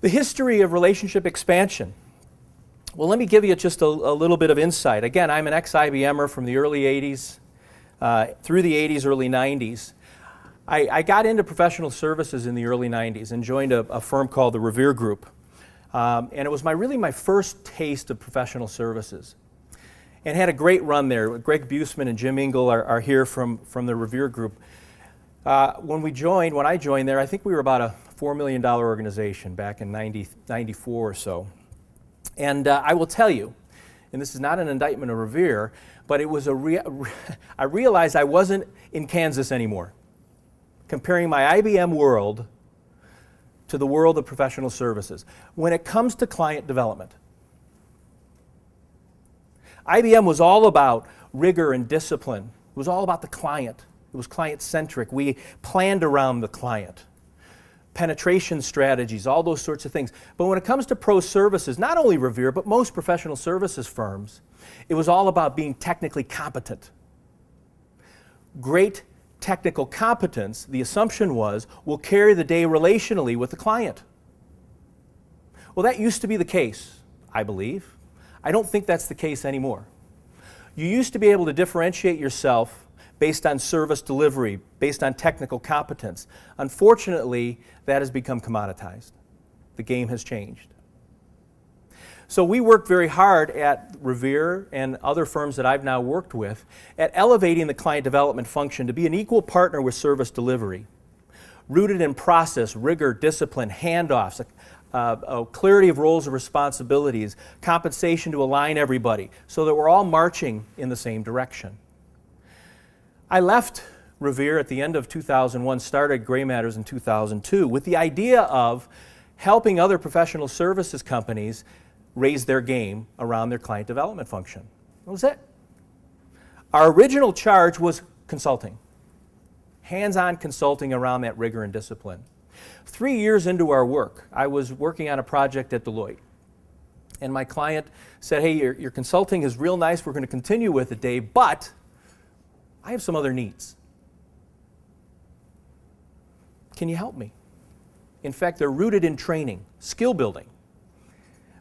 The history of relationship expansion. Well, let me give you just a little bit of insight. Again, I'm an ex-IBMer from the early 80s, through the 80s, early 90s. I got into professional services in the early 90s and joined a firm called the Revere Group. And it was really my first taste of professional services. And had a great run there. Greg Buseman and Jim Engel are here from the Revere Group. When I joined there, I think we were about a $4 million organization back in 94 or so. And I will tell you, and this is not an indictment of Revere, but it was I realized I wasn't in Kansas anymore. Comparing my IBM world to the world of professional services. When it comes to client development, IBM was all about rigor and discipline. It was all about the client. It was client-centric. We planned around the client. Penetration strategies, all those sorts of things. But when it comes to pro services, not only Revere, but most professional services firms, it was all about being technically competent. Great technical competence, the assumption was, will carry the day relationally with the client. Well, that used to be the case, I believe. I don't think that's the case anymore. You used to be able to differentiate yourself based on service delivery, based on technical competence. Unfortunately, that has become commoditized. The game has changed. So we worked very hard at Revere and other firms that I've now worked with at elevating the client development function to be an equal partner with service delivery, rooted in process, rigor, discipline, handoffs, a clarity of roles and responsibilities, compensation to align everybody so that we're all marching in the same direction. I left Revere at the end of 2001, started Gray Matters in 2002 with the idea of helping other professional services companies raise their game around their client development function. That was it. Our original charge was consulting, hands-on consulting around that rigor and discipline. 3 years into our work, I was working on a project at Deloitte. And my client said, hey, your consulting is real nice, we're going to continue with it, Dave, but I have some other needs. Can you help me? In fact, they're rooted in training, skill building.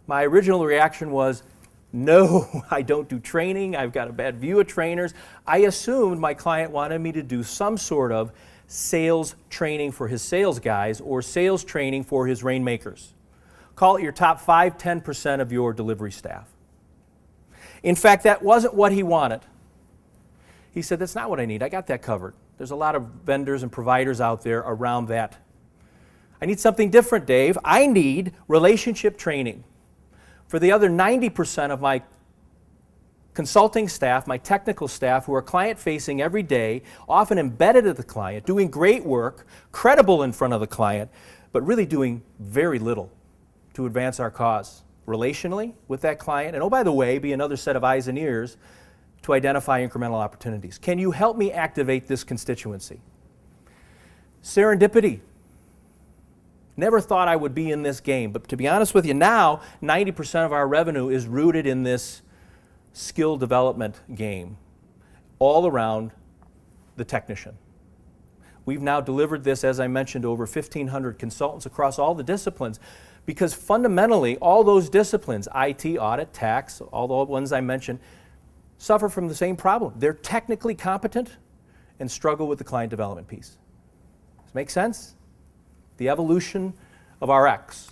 My original reaction was, no, I don't do training. I've got a bad view of trainers. I assumed my client wanted me to do some sort of sales training for his sales guys or sales training for his rainmakers. Call it your top 5, 10% of your delivery staff. In fact, that wasn't what he wanted. He said, that's not what I need. I got that covered. There's a lot of vendors and providers out there around that. I need something different, Dave. I need relationship training for the other 90% of my consulting staff, my technical staff, who are client-facing every day, often embedded at the client, doing great work, credible in front of the client, but really doing very little to advance our cause relationally with that client. And oh, by the way, be another set of eyes and ears to identify incremental opportunities. Can you help me activate this constituency? Serendipity. Never thought I would be in this game, but to be honest with you, now 90% of our revenue is rooted in this skill development game, all around the technician. We've now delivered this, as I mentioned, to over 1,500 consultants across all the disciplines, because fundamentally, all those disciplines, IT, audit, tax, all the ones I mentioned, suffer from the same problem. They're technically competent and struggle with the client development piece. Does it make sense? The evolution of RX.